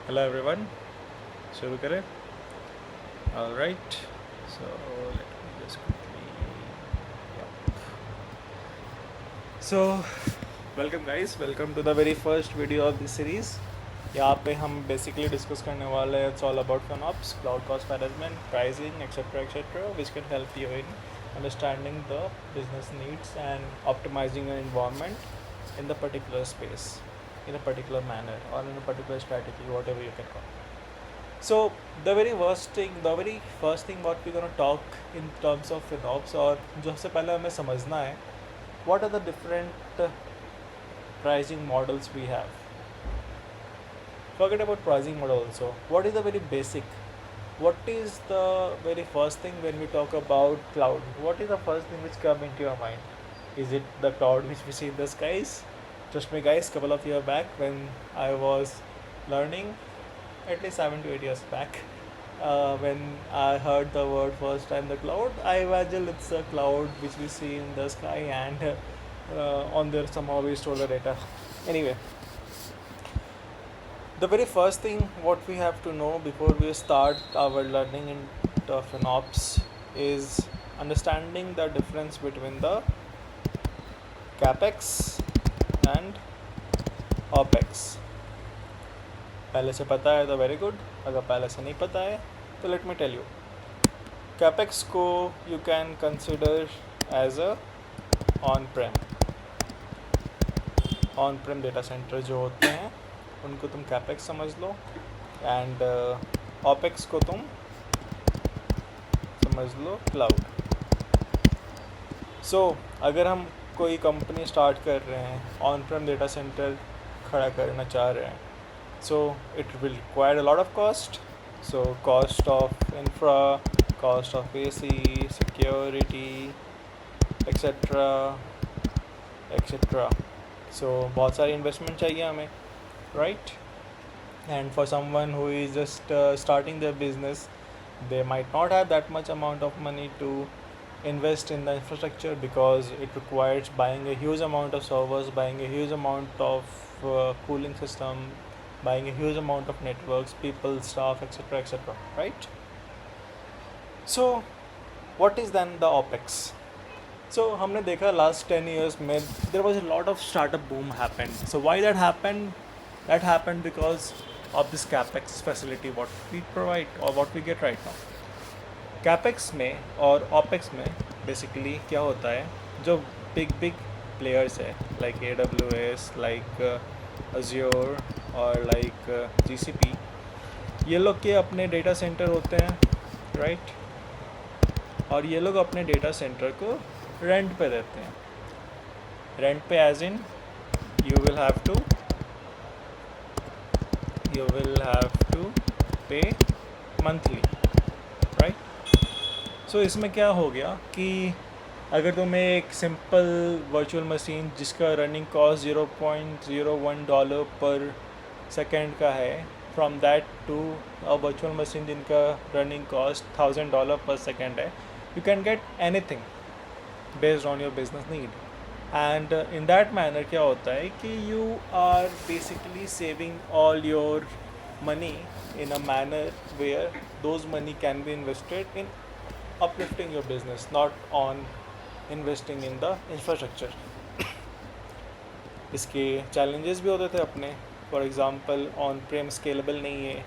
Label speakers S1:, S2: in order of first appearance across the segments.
S1: Hello everyone शुरू करें all right so let me just quickly so welcome guys welcome to the very first video of this series. यहाँ पे हम basically discuss करने वाले हैं it's all about FinOps, cloud cost management, pricing etcetera which can help you in understanding the business needs and optimizing an environment in the particular space in a particular manner or in a particular strategy, whatever you can call. So the very first thing what we're gonna talk in terms of FinOps और जो सबसे पहले हमें समझना है what are the different pricing models we have. Forget about pricing model also. What is the very basic? What is the very first thing when we talk about cloud? What is the first thing which come into your mind? Is it the cloud which we see in the skies? Trust me guys, couple of years back when I was learning, at least 7 to 8 years back, when I heard the word first time the cloud, I imagine it's a cloud which we see in the sky and on there somehow we store the data. Anyway, the very first thing what we have to know before we start our learning in FinOps is understanding the difference between the CapEx and OpEx. पहले से पता है तो very good, अगर पहले से नहीं पता है तो let me tell you. Capex को you can consider as a on prem data centre जो होते हैं उनको तुम कैपेक्स समझ लो एंड ऑपेक्स को तुम समझ लो क्लाउड. सो अगर हम कोई कंपनी स्टार्ट कर रहे हैं, ऑन प्रेम डेटा सेंटर खड़ा करना चाह रहे हैं, so it will require a lot of cost. So cost of infra, cost of AC, security, etc, etc. So बहुत सारी इन्वेस्टमेंट चाहिए हमें, right? And for someone who is just starting their business, they might not have that much amount of money to invest in the infrastructure because it requires buying a huge amount of servers, buying a huge amount of cooling system, buying a huge amount of networks, people, staff, etc, right? So what is then the OpEx? So हमने देखा last 10 years में there was a lot of startup boom happened. So why that happened? That happened because of this CapEx facility what we provide or what we get right now. CapEx में और OpEx में basically क्या होता है, जो big players है like AWS, like Azure और like GCP, ये लोग के अपने डेटा सेंटर होते हैं, राइट? और ये लोग अपने डेटा सेंटर को रेंट पे देते हैं. Rent pay as in you will have to pay monthly, right? So इसमें क्या हो गया कि अगर तुम्हें एक सिंपल वर्चुअल मशीन जिसका रनिंग कॉस्ट $0.01 पर सेकेंड का है, from that to a virtual machine जिनका रनिंग कॉस्ट $1000 पर सेकेंड है, you can get anything based on your business need. And in that manner क्या होता है कि you are basically saving all your money in a manner where those money can be invested in uplifting your business, not on investing in the infrastructure. इसके challenges भी होते थे अपने. For example, on-prem scalable नहीं है.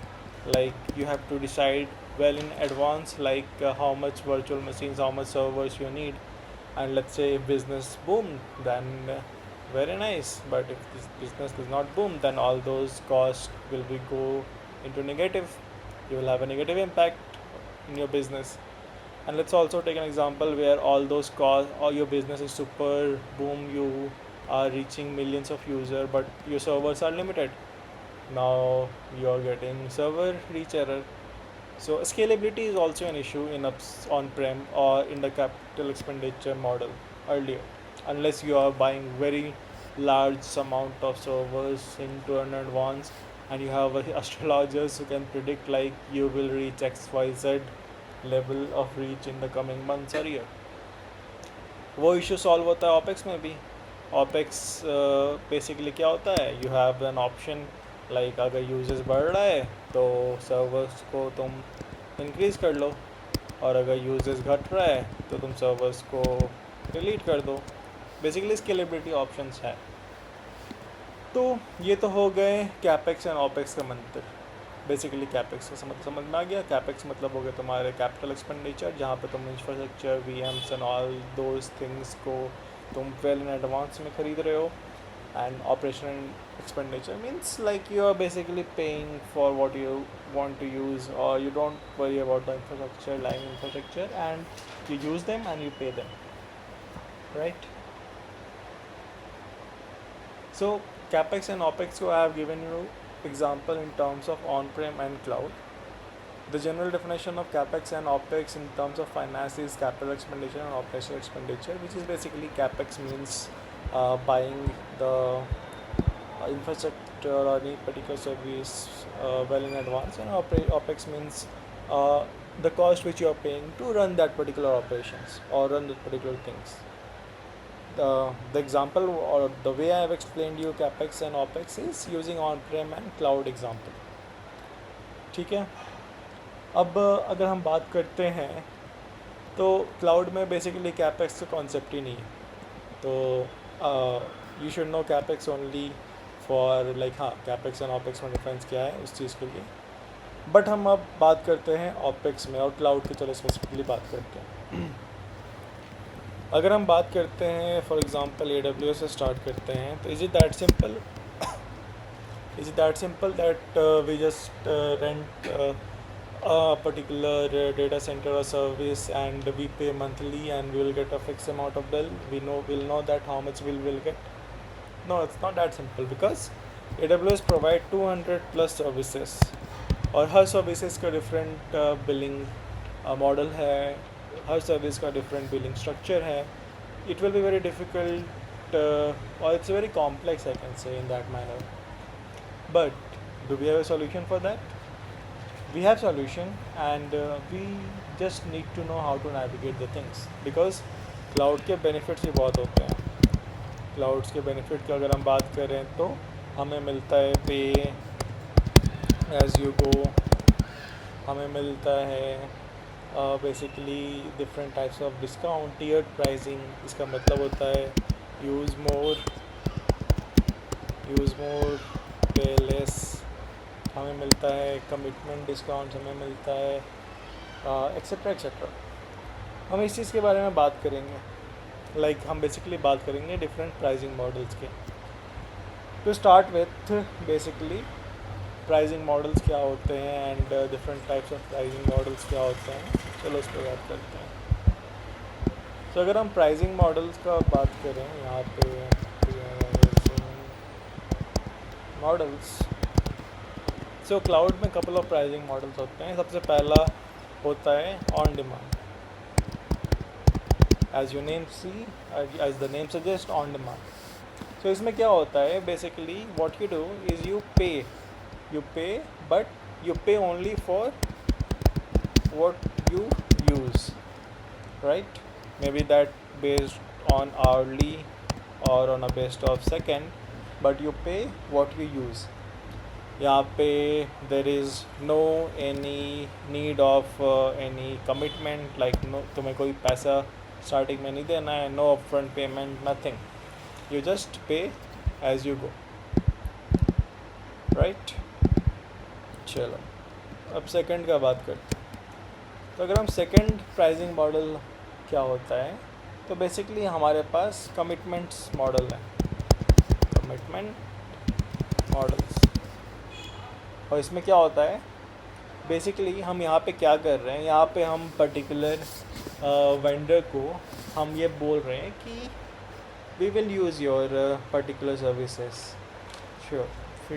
S1: Like you have to decide well in advance, like how much virtual machines, how much servers you need. And let's say if business boomed, then very nice. But if this business does not boom, then all those costs will be go into negative. You will have a negative impact in your business. And let's also take an example where all those costs, or your business is super boom, you are reaching millions of users, but your servers are limited. Now you're getting server reach error. So scalability is also an issue in on-prem or in the capital expenditure model earlier, unless you are buying very large amount of servers into an advance and you have astrologers who can predict like you will reach XYZ level of reach in the coming months or year. वो issue solve होता है OpEx में भी. OpEx basically क्या होता है, you have an option like अगर uses बढ़ रहा है तो सर्वर्स को तुम इंक्रीज़ कर लो, और अगर यूजेस घट रहा है तो तुम सर्वर्स को डिलीट कर दो। बेसिकली स्केलेबिलिटी ऑप्शंस है। तो ये तो हो गए कैपेक्स एंड ऑपेक्स का मंत्र। बेसिकली कैपेक्स का समझ में आ गया। कैपेक्स मतलब हो गया तुम्हारे कैपिटल एक्सपेंडिचर, जहाँ पे तुम infrastructure, VMs and all those things को तुम वेल इन एडवांस में खरीद रहे हो। And operation expenditure means like you are basically paying for what you want to use, or you don't worry about the infrastructure, line infrastructure, and you use them and you pay them, right? So capex and opex, so I have given you example in terms of on-prem and cloud. The general definition of capex and opex in terms of finance is capital expenditure and operational expenditure, which is basically capex means buying the infrastructure or any particular service well in advance, and opex means the cost which you are paying to run that particular operations or run the particular things. The example or the way I have explained you capex and opex is using on-prem and cloud example. ठीक है। अब अगर हम बात करते हैं तो cloud में बेसिकली कैपेक्स का कॉन्सेप्ट ही नहीं है। तो you should know capex only for like, हाँ कैपेक्स एंड ऑपेक्स में डिफरेंस क्या है उस चीज़ के लिए। बट हम अब बात करते हैं ऑपेक्स में और क्लाउड की, चलो स्पेसिफिकली बात करते हैं। अगर हम बात करते हैं फॉर एग्जांपल AWS से स्टार्ट करते हैं, तो is it that simple that we just rent a particular data center or service and we pay monthly and we will get a fixed amount of bill, we'll know that how much we will get? No, it's not that simple, because AWS provide 200 plus services और हर services का different billing model है, हर service का different billing structure है. It will be very difficult और it's very complex, I can say in that manner. But do we have a solution for that? We have solution, and we just need to know how to navigate the things, because cloud के benefits भी बहुत होते हैं. Clouds के benefit की अगर हम बात करें तो हमें मिलता है पे एज यू गो, हमें मिलता है basically different types of discount, tiered pricing. इसका मतलब होता है यूज़ मोर पे लेस. हमें मिलता है कमिटमेंट डिस्काउंट, हमें मिलता है एक्सेट्रा एक्सेट्रा. हम इस चीज़ के बारे में बात करेंगे. हम बेसिकली बात करेंगे डिफरेंट प्राइसिंग मॉडल्स के. To start with basically pricing models क्या होते हैं and different types of pricing models क्या होते हैं, चलो उस पर बात करते हैं. तो अगर हम प्राइसिंग मॉडल्स का बात करें यहाँ पे मॉडल्स, सो क्लाउड में कपल ऑफ प्राइसिंग मॉडल्स होते हैं. सबसे पहला होता है on demand. As the name suggest, on demand. So इसमें क्या होता है, basically what you do is you pay but you pay only for what you use, right? Maybe that based on hourly और on a based of second, but you pay what you use. यहाँ पे there is no any need of any commitment, like no, तुम्हें कोई पैसा starting में नहीं देना है, no upfront payment, nothing. You just pay as you go, right? चलो अब सेकंड का बात करते हैं. तो अगर हम सेकंड प्राइसिंग मॉडल क्या होता है, तो बेसिकली हमारे पास कमिटमेंट्स मॉडल है, कमिटमेंट मॉडल्स. और इसमें क्या होता है, बेसिकली हम यहाँ पे क्या कर रहे हैं, यहाँ पे हम पर्टिकुलर वेंडर को हम ये बोल रहे हैं कि we will use your particular services. Sure we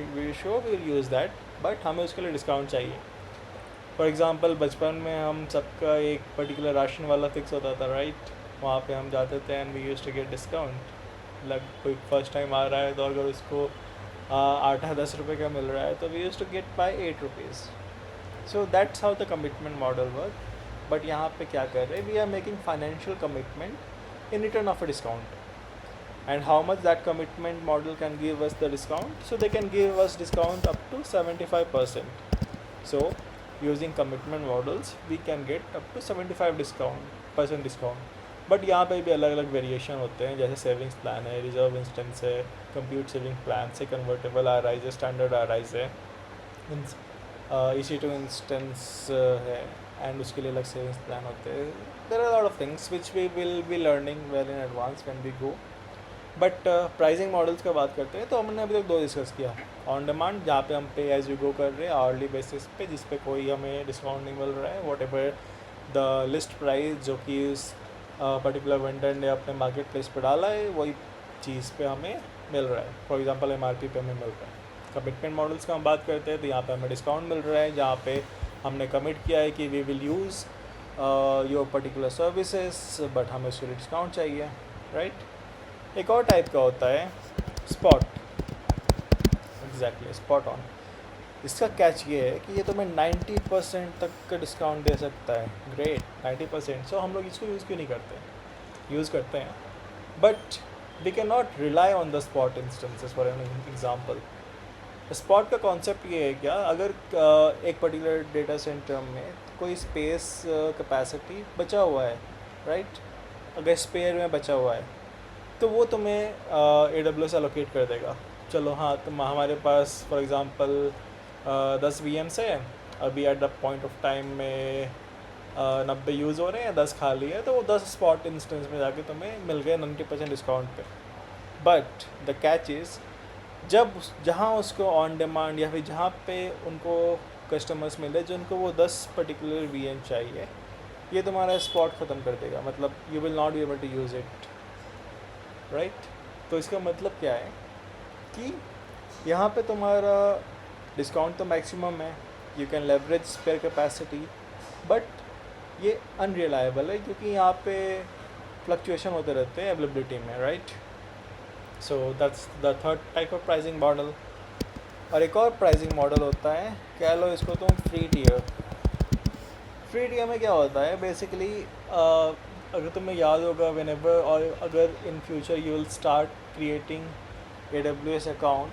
S1: will use that, but हमें उसके लिए डिस्काउंट चाहिए. फॉर एग्ज़ाम्पल बचपन में हम सबका एक पर्टिकुलर राशन वाला फिक्स होता था, राइट? वहाँ पे हम जाते थे and we use to get discount. कोई फर्स्ट टाइम आ रहा है तो अगर उसको 8-10 रुपये का मिल रहा है तो we use to get by 8 rupees. So that's how the commitment model work. But यहाँ पे क्या कर रहे हैं, we are making financial commitment in return of a discount. And how much that commitment model can give us the discount? So they can give us discount up to 75%. So using commitment models we can get up to 75% discount. But यहाँ पे भी अलग अलग variation होते हैं, जैसे savings plan है, reserve instance है, कंप्यूट सेविंग प्लान से, कन्वर्टेबल आरआईज है, स्टैंडर्ड आरआईज है, EC2 इंस्टेंस है, एंड उसके लिए अलग सेविंग्स प्लान होते हैं. There are lot of things which we will be learning well in advance when we go. But pricing models का बात करते हैं तो हमने अभी तक दो डिस्कस किया. ऑन डिमांड, जहाँ पे हम पे एज यू गो कर रहे हैं आवरली बेसिस पे, जिस पे कोई हमें डिस्काउंट नहीं मिल रहा है, what ever the list price जो कि उस पर्टिकुलर वेंडर ने अपने मार्केट प्लेस पर डाला है वही चीज़ पे हमें मिल रहा है. फॉर एग्जांपल MRP पे हमें मिल रहा है. कमिटमेंट मॉडल्स का हम बात करते हैं तो यहाँ पे हमें डिस्काउंट मिल रहा है, जहाँ पे हमने कमिट किया है कि we will use your particular services, but हमें उसके लिए डिस्काउंट चाहिए, राइट. एक और टाइप का होता है स्पॉट. Exactly, spot on. इसका कैच ये है कि ये तुम्हें 90% तक का डिस्काउंट दे सकता है. ग्रेट, 90%. सो हम लोग इसको यूज़ क्यों नहीं करते? यूज़ करते हैं, but we can not rely on the spot instances. For an example, spot का कॉन्सेप्ट ये है क्या, अगर एक पर्टिकुलर डेटा सेंटर में कोई स्पेस कैपेसिटी बचा हुआ है, राइट, अगर स्पेयर में बचा हुआ है तो वो तुम्हें AWS एलोकेट कर देगा. चलो हाँ, तुम हमारे पास फॉर एग्ज़ाम्पल 10 VMs है, अभी at the point of time में 90 यूज़ हो रहे हैं, 10 खाली है, तो वो 10 स्पॉट इंस्टेंस में जाके तुम्हें मिल गए 90% डिस्काउंट पे. बट द कैच इज़, जब जहाँ उसको ऑन डिमांड या फिर जहाँ पे उनको कस्टमर्स मिले जो उनको वो 10 पर्टिकुलर VM चाहिए, ये तुम्हारा स्पॉट ख़त्म कर देगा. मतलब you will not be able to use it, right. तो इसका मतलब क्या है कि यहाँ पे तुम्हारा डिस्काउंट तो मैक्सिमम है, you can leverage spare capacity, but ये अनरिलायबल है क्योंकि यहाँ पे फ्लक्चुएशन होते रहते हैं अवेलेबिलिटी में, right. So that's the third type of pricing model. और एक और प्राइसिंग मॉडल होता है, कह लो इसको तुम फ्री टियर. फ्री टियर में क्या होता है बेसिकली, अगर तुम्हें याद होगा, वेन एवर और अगर in future you will start creating AWS account,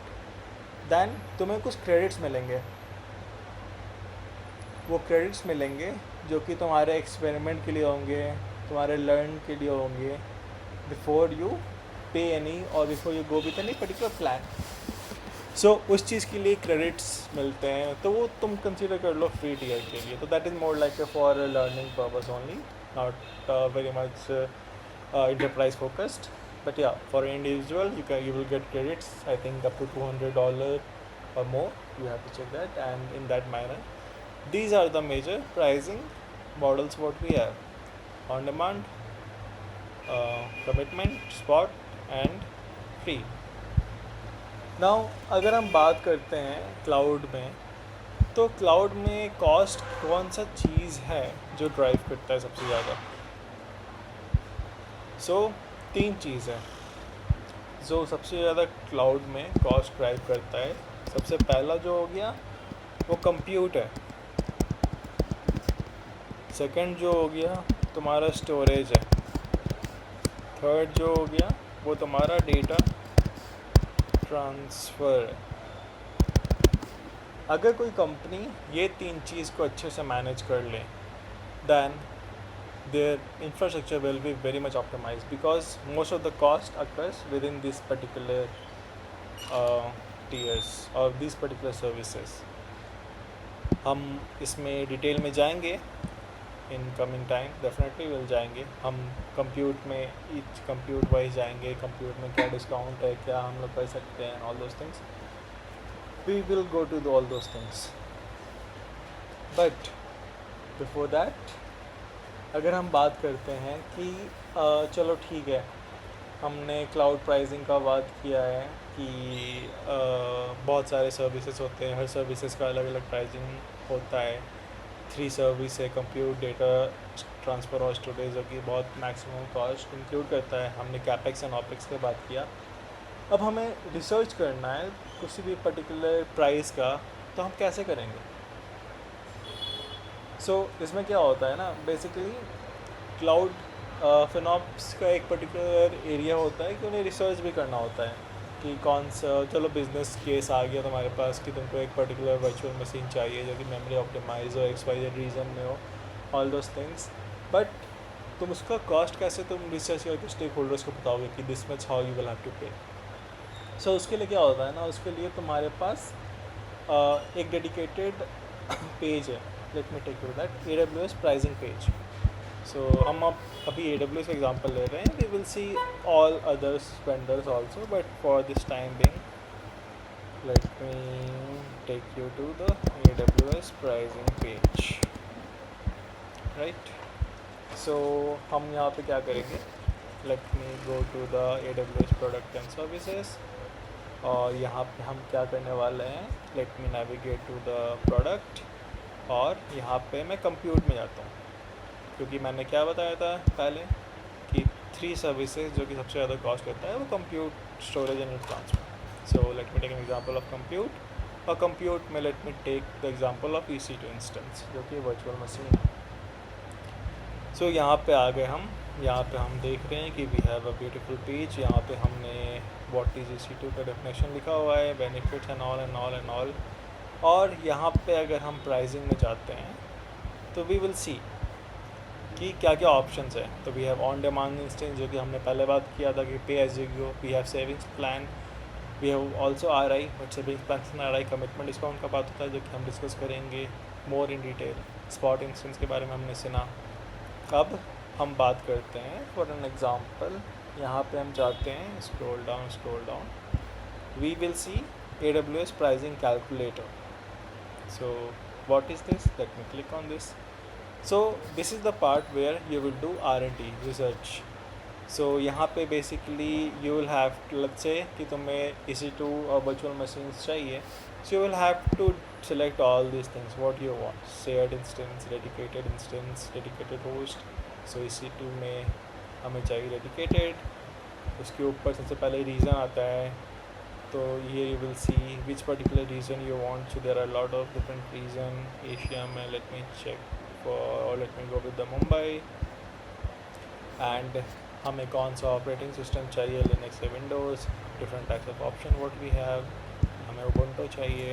S1: then तुम्हें कुछ क्रेडिट्स मिलेंगे. वो क्रेडिट्स मिलेंगे जो कि तुम्हारे एक्सपेरिमेंट के लिए होंगे, तुम्हारे लर्न के लिए होंगे, बिफोर यू पे एनी और before you go with any particular plan. So उस चीज़ के लिए क्रेडिट्स मिलते हैं, तो वो तुम कंसिडर कर लो फ्री टियर के लिए. तो that is more like for learning purpose only, not very much enterprise focused. But yeah, for an individual you will get credits, I think up to $200 or more. You have to check that. And in that manner, these are the major pricing models what we have: on demand, commitment, spot, and free. Now अगर हम बात करते हैं cloud में, तो cloud में cost कौन सा चीज़ है जो ड्राइव करता है सबसे ज़्यादा? सो 3 चीज़ है जो सबसे ज़्यादा क्लाउड में कॉस्ट ड्राइव करता है. सबसे पहला जो हो गया वो कंप्यूट है. सेकंड जो हो गया तुम्हारा स्टोरेज है. थर्ड जो हो गया वो तुम्हारा डेटा ट्रांसफ़र है. अगर कोई कंपनी ये 3 चीज़ को अच्छे से मैनेज कर ले, then their infrastructure will be very much optimized, because most of the cost occurs within this particular tiers or these particular services. हम इसमें डिटेल में जाएंगे in coming time, definitely will जाएंगे. हम कंप्यूट में ईच कंप्यूट वाइज जाएंगे, compute में क्या डिस्काउंट है, क्या हम लोग कर सकते हैं, all those things. We will go to all those things. But before that, अगर हम बात करते हैं कि चलो ठीक है, हमने क्लाउड प्राइसिंग का बात किया है कि बहुत सारे सर्विसेज होते हैं, हर सर्विसेज का अलग अलग प्राइसिंग होता है. 3 सर्विस है, कंप्यूट, डेटा ट्रांसफ़र और स्टोरेज, जो कि बहुत मैक्सिमम कॉस्ट इंक्लूड करता है. हमने कैपेक्स एंड ऑपेक्स की बात किया. अब हमें रिसर्च करना है किसी भी पर्टिकुलर प्राइस का, तो हम कैसे करेंगे? सो इसमें क्या होता है ना, बेसिकली क्लाउड फिनॉप्स का एक पर्टिकुलर एरिया होता है कि उन्हें रिसर्च भी करना होता है कि कौन सा, चलो बिजनेस केस आ गया तुम्हारे पास कि तुमको एक पर्टिकुलर वर्चुअल मशीन चाहिए जो कि मेमोरी ऑप्टिमाइज हो, एक्स वाई जेड रीज़न में हो, ऑल दोज थिंग्स। बट तुम उसका कॉस्ट कैसे तुम रिसर्च करके स्टेक होल्डर्स को बताओगे कि this much how you will have to pay. So उसके लिए क्या होता है ना, उसके लिए तुम्हारे पास एक डेडिकेटेड पेज है। Let me take you that AWS pricing page. So हम अब अभी AWS का एग्जांपल ले रहे हैं, we will see all others vendors also, but for this time being let me take you to the AWS pricing page, right. So हम यहाँ पे क्या करेंगे, let me go to the AWS product and services, और यहाँ पे हम क्या करने वाले हैं, late me navigate to the product, और यहाँ पे मैं कंप्यूट में जाता हूँ, क्योंकि मैंने क्या बताया था पहले कि 3 सर्विसेज जो कि सबसे ज़्यादा कॉस्ट करता है वो compute, storage and transfer. So let me take an example of compute, और कंप्यूट में let me take the example of EC2 instance जो कि वर्चुअल मशीन है। सो यहाँ पे आ गए हम, यहाँ पे हम देख रहे हैं कि we have a beautiful page. यहाँ पे हमने व्हाट इज़ EC2 का डेफिनेशन लिखा हुआ है, benefits and all and all and all. और यहाँ पे अगर हम प्राइसिंग में जाते हैं तो वी विल सी कि क्या क्या ऑप्शंस है। तो we have on demand instance जो कि हमने पहले बात किया था कि pay as you go, we have savings plan, we have also RI, but savings plan RI commitment discount का बात होता है जो कि हम डिस्कस करेंगे more in detail. Spot instance के बारे में हमने सुना। अब हम बात करते हैं फॉर एन एग्जांपल, यहाँ पे हम जाते हैं, scroll down, we will see AWS pricing calculator. So what is this? Let me click on this. So this is the part where you will do R&D research. So यहाँ पे basically you will have to, let's say कि तुम्हें EC2 और virtual machines चाहिए, so you will have to select all these things what you want, shared instance, dedicated host. So EC2 में हमें चाहिए dedicated, उसके ऊपर सबसे पहले रीज़न आता है। तो here you will see which particular region you want. So there are a lot of different region. Asia में let me check for, or let me go with the Mumbai. And हमें कौन सा operating system चाहिए, Linux या Windows, different types of option what we have, हमें Ubuntu चाहिए।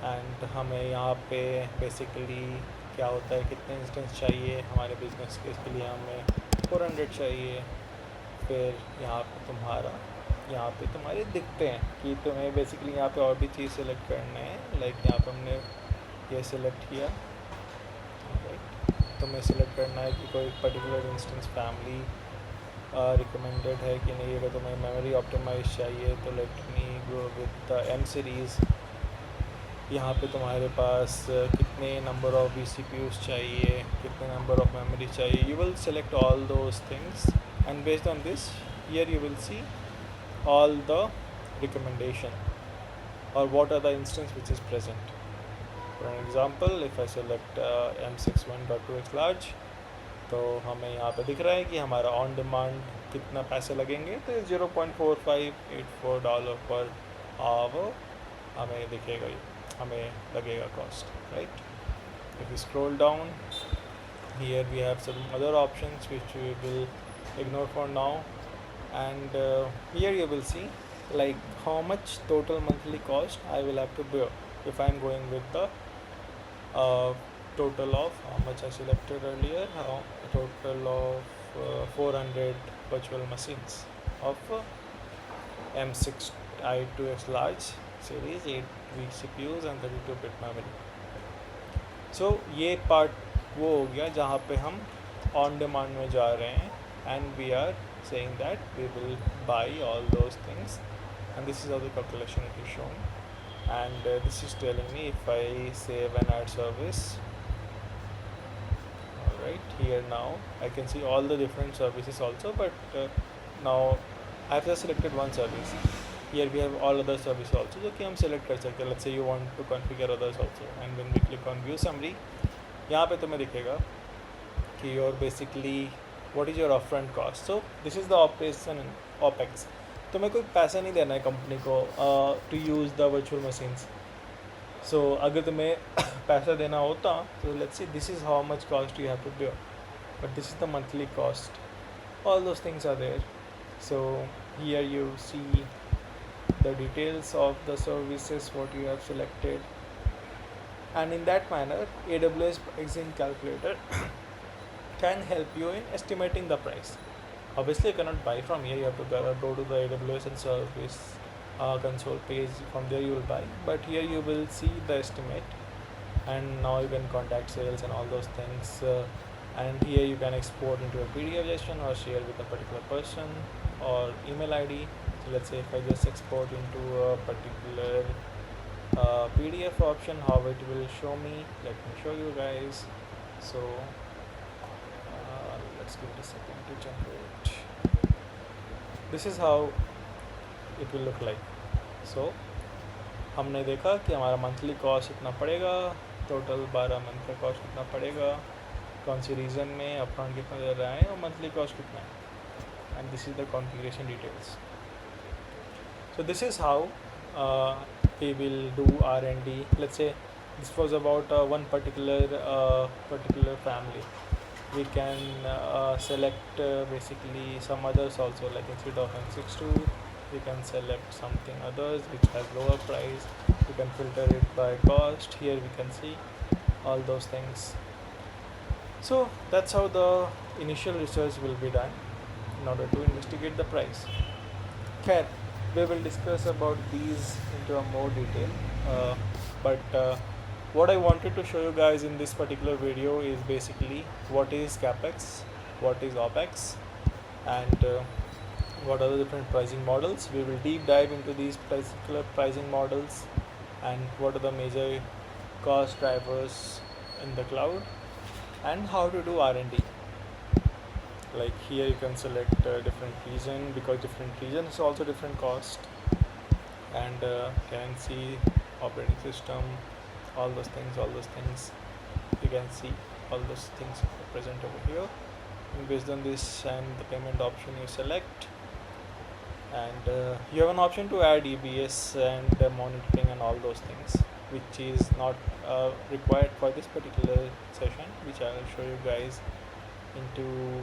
S1: And हमें यहाँ पे बेसिकली क्या होता है, कितने इंस्टेंस चाहिए हमारे बिजनेस के, इसके लिए हमें 400 चाहिए। फिर यहाँ पे तुम्हारे दिखते हैं कि तुम्हें बेसिकली यहाँ पे और भी चीज़ सेलेक्ट करना है। लाइक यहाँ पे हमने ये सेलेक्ट किया, राइट। तुम्हें सेलेक्ट करना है कि कोई पर्टिकुलर इंस्टेंस फैमिली रिकमेंडेड है कि नहीं। अगर तुम्हें मेमोरी ऑप्टिमाइज चाहिए तो let me go with the M series. यहाँ पे तुम्हारे पास कितने नंबर ऑफ VCPUs चाहिए, कितने नंबर ऑफ मेमोरी चाहिए, you will select all those things, and based on this here you will see all the recommendation or what are the instance which is present. For an example, if I select M61.2x large, तो हमें यहाँ पे दिख रहा है कि हमारा on demand कितना पैसे लगेंगे, तो $0.4584 पर आवर हमें दिखेगा, हमें लगेगा cost, right. If you scroll down here we have some other options which we will ignore for now. And here you will see like how much total monthly cost I will have to bear if I am going with the total of how much I selected earlier, total of 400 virtual machines of M6i2x large series, 8 CPUs and 32-bit memory. So ये part वो हो गया जहाँ पे हम on demand में जा रहे हैं and we are saying that we will buy all those things, and this is how the calculation it is shown. And this is telling me if I save an ad service, alright, here now I can see all the different services also, but now I have just selected one service. Here we have all other services also जो कि हम select कर सकते हैं. Let's say you want to configure others also, and when we click on view summary, यहाँ पे तुम्हें दिखेगा कि you're basically what is your upfront cost. So this is the operation OPEX. तुम्हें कोई पैसा नहीं देना है कंपनी को to use the virtual machines. So अगर तुम्हें पैसा देना होता तो let's see this is how much cost you have to bear. but this is the monthly cost. All those things are there. So here you see the details of the services what you have selected, and in that manner AWS pricing calculator can help you in estimating the price. Obviously you cannot buy from here, you have to go to the AWS and service console page. From there you will buy, but here you will see the estimate, and now you can contact sales and all those things, and here you can export into a PDF version or share with a particular person or email ID. So let's say if I just export into a particular PDF option, how it will show me, let me show you guys. So let's give it a second to generate. This is how it will look like. So हमने देखा कि हमारा monthly cost इतना पड़ेगा, total 12 month का cost कितना पड़ेगा, कौन सी रीजन में अपफ्रंट कितना दे रहा है और मंथली कॉस्ट कितना है, and this is the configuration details. So this is how we will do R&D. Let's say this was about one particular family. We can select basically some others also, like instead of N62 we can select something others which has lower price. You can filter it by cost. Here we can see all those things. So that's how the initial research will be done in order to investigate the price. Okay, we will discuss about these into a more detail, but what I wanted to show you guys in this particular video is basically what is capex, what is opex, and what are the different pricing models. We will deep dive into these particular pricing models and what are the major cost drivers in the cloud and how to do R&D. Like here you can select different region, because different region is also different cost, and can see operating system, all those things you can see all those things present over here, and based on this and the payment option you select, and you have an option to add EBS and monitoring and all those things, which is not required for this particular session, which I will show you guys into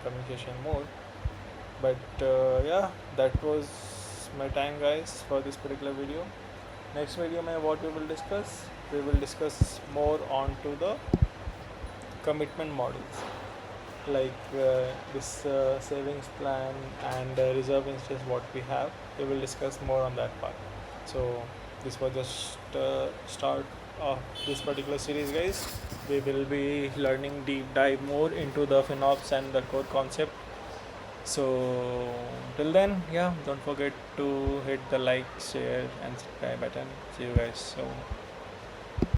S1: communication mode. But yeah, that was my time guys for this particular video. Next video mein what we will discuss more on to the commitment models, like this savings plan and reserve instance what we have. We will discuss more on that part. So this was just start of this particular series guys. We will be learning deep dive more into the FinOps and the core concept. So till then, yeah, don't forget to hit the like, share and subscribe button. See you guys soon.